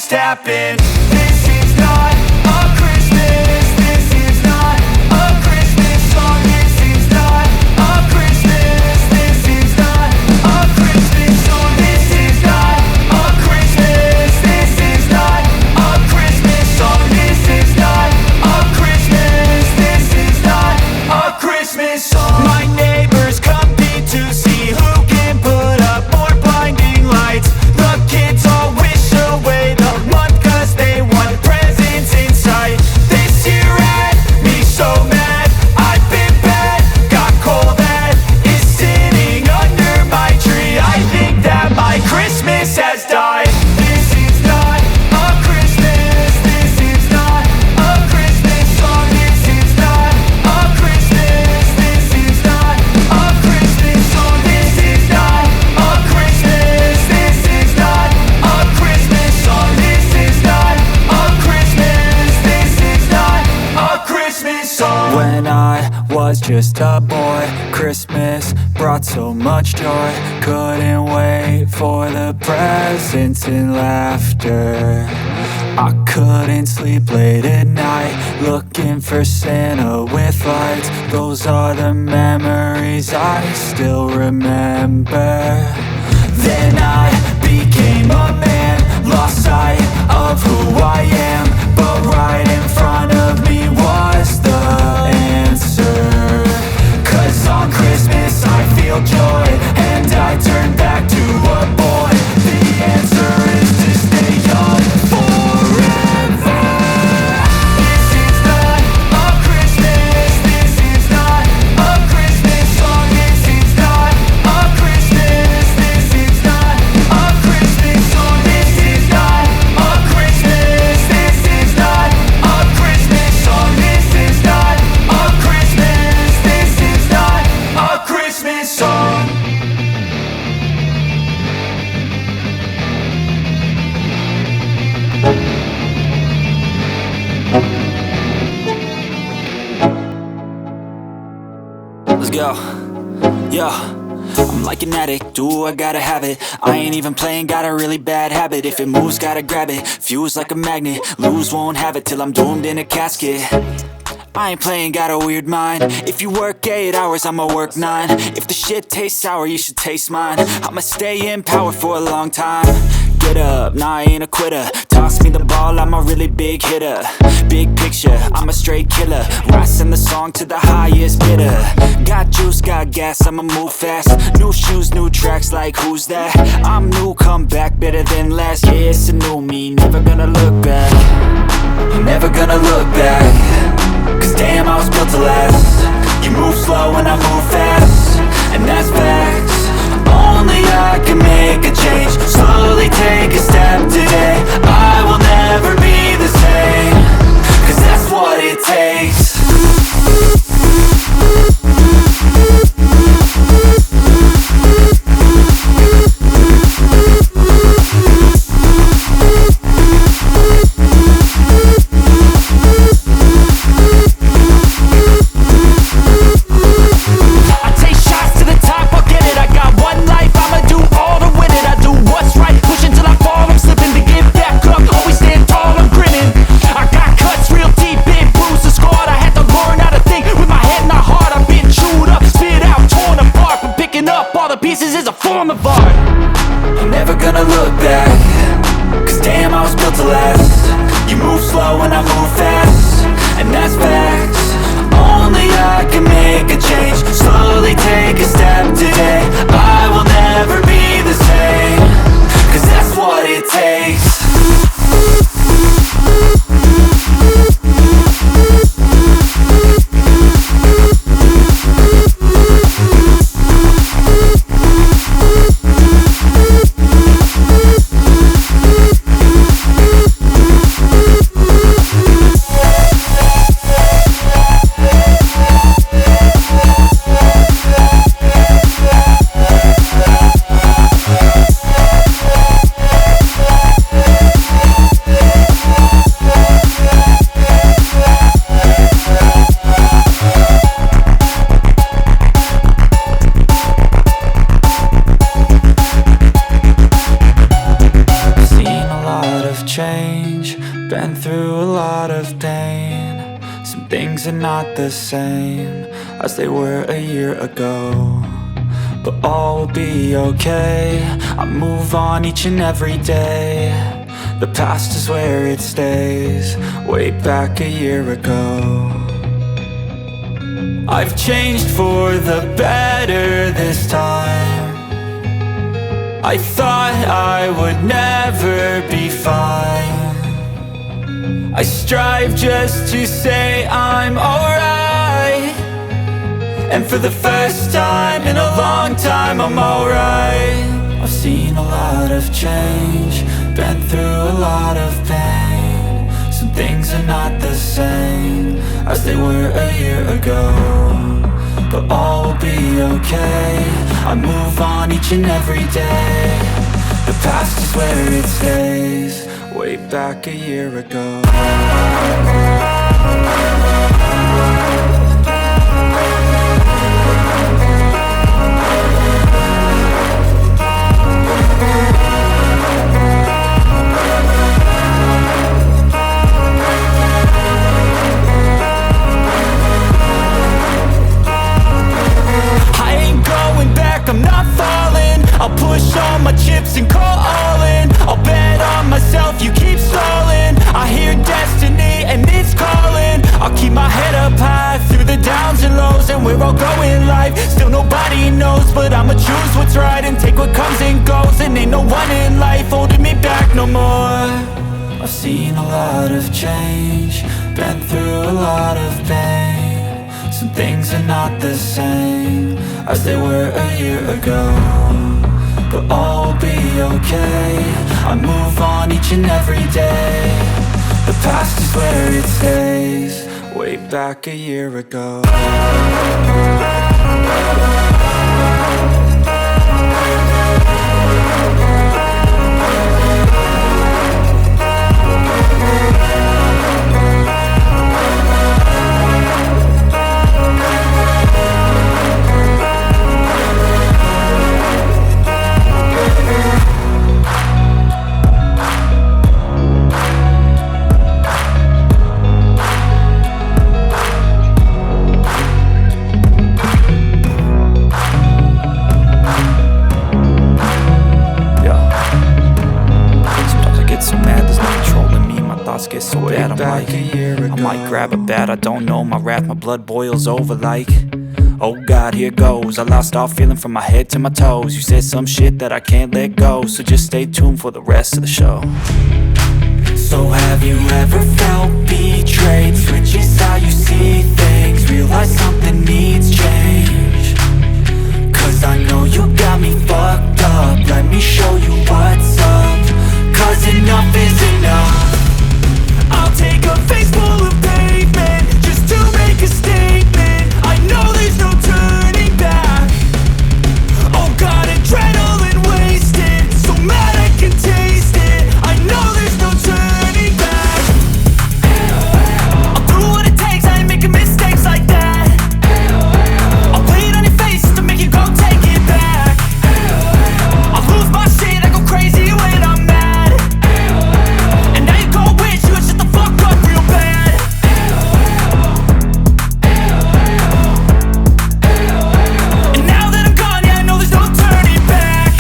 just happened. This is not a Christmas. This is not a Christmas song. This is not a Christmas. This is not a Christmas song. This is not a Christmas. This is not a Christmas song. This is not a Christmas. This is not a Christmas song. My neighbors compete to see who can put up more blinding lights. The kids all wish away the month 'cause they want presents in sight. This year had me so mad, I've been bad, got coal that is sitting under my tree. I think that my Christmas has died. This is not a Christmas. This is not a Christmas song. This is not a Christmas. This is not a Christmas song. This is not a Christmas. This is not a Christmas song. This is not a Christmas. This is not a Christmas song. When I was just a boy, Christmas brought so much joy. Couldn't wait for the presents and laughter. I couldn't sleep late at night, looking for Santa with lights. Those are the memories I still remember. Then I became a man, lost sight of who I am. But right in front of me was the answer. 'Cause on Christmas I feel joy, and I turn back to a boy. The answer is to stay young forever. This is not a Christmas. This is not a Christmas song. This is not a Christmas. This is not a Christmas song. This is not a Christmas. This is not a Christmas song. This is not a Christmas. This is not a Christmas song. Let's go. Yo, I'm like an addict, do I gotta have it. I ain't even playing, got a really bad habit. If it moves, gotta grab it, fuse like a magnet. Lose, won't have it till I'm doomed in a casket. I ain't playing, got a weird mind. If you work 8 hours, I'ma work 9. If the shit tastes sour, you should taste mine. I'ma stay in power for a long time. Get up, nah, I ain't a quitter. Toss me the ball, I'm a really big hitter. Big picture, I'm a straight killer. Rising the song to the highest bidder. Got juice, got gas, I'ma move fast. New shoes, new tracks, like who's that? I'm new, come back, better than last. Yeah, it's a new me, never gonna look back. Never gonna look back. 'Cause damn, I was built to last. You move slow and I move fast, and that's facts. Only I can make a change. Slowly take a step today. I will never be the same. 'Cause that's what it takes. Pieces is a form of art. I'm never gonna look back. 'Cause damn, I was built to last. You move slow and I move fast, and that's facts. Only I can make a change. Slowly take a step today. I will never be the same. 'Cause that's what it takes. through a lot of pain. Some things are not the same as they were a year ago, but all will be okay. I move on each and every day. The past is where it stays, way back a year ago. I've changed for the better this time. I thought I would never be fine. I strive just to say I'm alright, and for the first time in a long time I'm alright. I've seen a lot of change, been through a lot of pain. Some things are not the same as they were a year ago, but all will be okay. I move on each and every day. The past is where it stays, way back a year ago. I'm not falling, I'll push all my chips and call all in. I'll bet on myself, you keep stalling. I hear destiny and it's calling. I'll keep my head up high through the downs and lows, and where I'll go in life, still nobody knows. But I'ma choose what's right and take what comes and goes, and ain't no one in life holding me back no more. I've seen a lot of change, been through a lot of pain. Some things are not the same as they were a year ago, but all will be okay. I move on each and every day. The past is where it stays, way back a year ago. Get so bad, I might grab a bat, I don't know, my wrath, my blood boils over like, oh God, here goes. I lost all feeling from my head to my toes. You said some shit that I can't let go, so just stay tuned for the rest of the show. So have you ever felt betrayed? Switches how you see things, realize something needs change. Cause I know you got me fucked up, let me show you what's up. Cause enough is enough. I'll take a face full of pavement just to make a statement. I know there's no turning back. Oh God, adrenaline wasted, so mad I can taste it. I know there's no turning back. I'll do what it takes, I ain't making mistakes like that. I'll play it on your face to make you go take it back. I'll lose my shit, I go crazy when I'm mad. And now you go wish you would shut the fuck up real bad. And now that I'm gone, yeah, I know there's no turning back.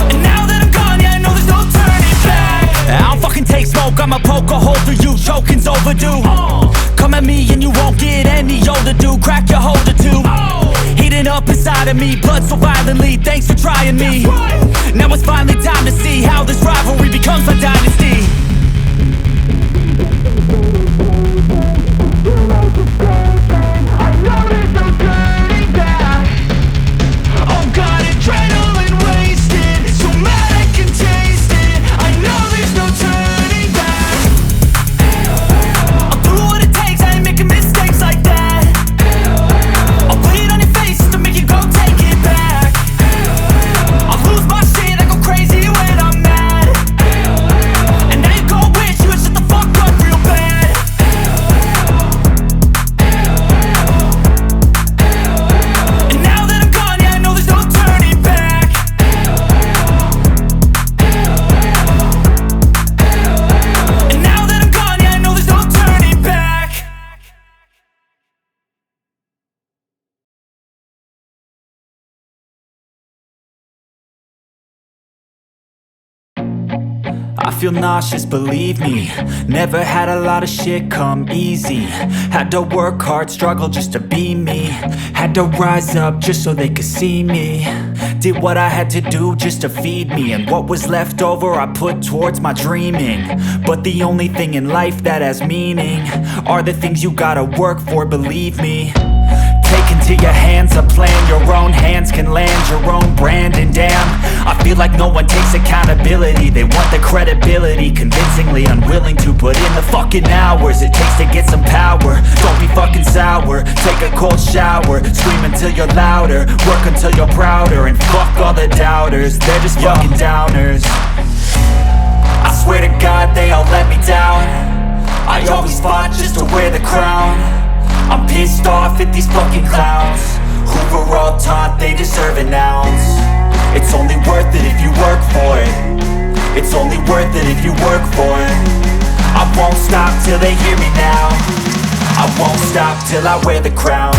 And now that I'm gone, yeah, I know there's no turning back. I don't fucking take smoke, I'ma poke a hole through you, choking's overdue. Come at me and you won't get any older, dude, crack your holder too. Heating up inside of me, blood so violently, thanks for trying me. Now it's finally time to see how this rivalry becomes my dynasty. I know there's no turning back. Oh God, adrenaline wasted, so mad I can taste it. I know there's no turning back. I'll do what it takes, I ain't making mistakes like that. I'll play it on your face to make you go take it back. I'll lose my shit, I go crazy when I'm mad. And now you go wish you would shut the fuck up real bad. I feel nauseous, believe me. Never had a lot of shit come easy. Had to work hard, struggle just to be me. Had to rise up just so they could see me. Did what I had to do just to feed me. And what was left over I put towards my dreaming. But the only thing in life that has meaning are the things you gotta work for, believe me. Take into your hands a plan. Your own hands can land your own brand. And damn, I feel like no one takes accountability. They want the credibility, convincingly unwilling to put in the fucking hours it takes to get some power. Don't be fucking sour, take a cold shower. Scream until you're louder, work until you're prouder. And fuck all the doubters, they're just fucking downers. I swear to God they all let me down. I always fought just to wear the crown. I'm pissed off at these fucking clowns who were all taught they deserve an ounce. It's only worth it if you work for it. It's only worth it if you work for it. I won't stop till they hear me now. I won't stop till I wear the crown.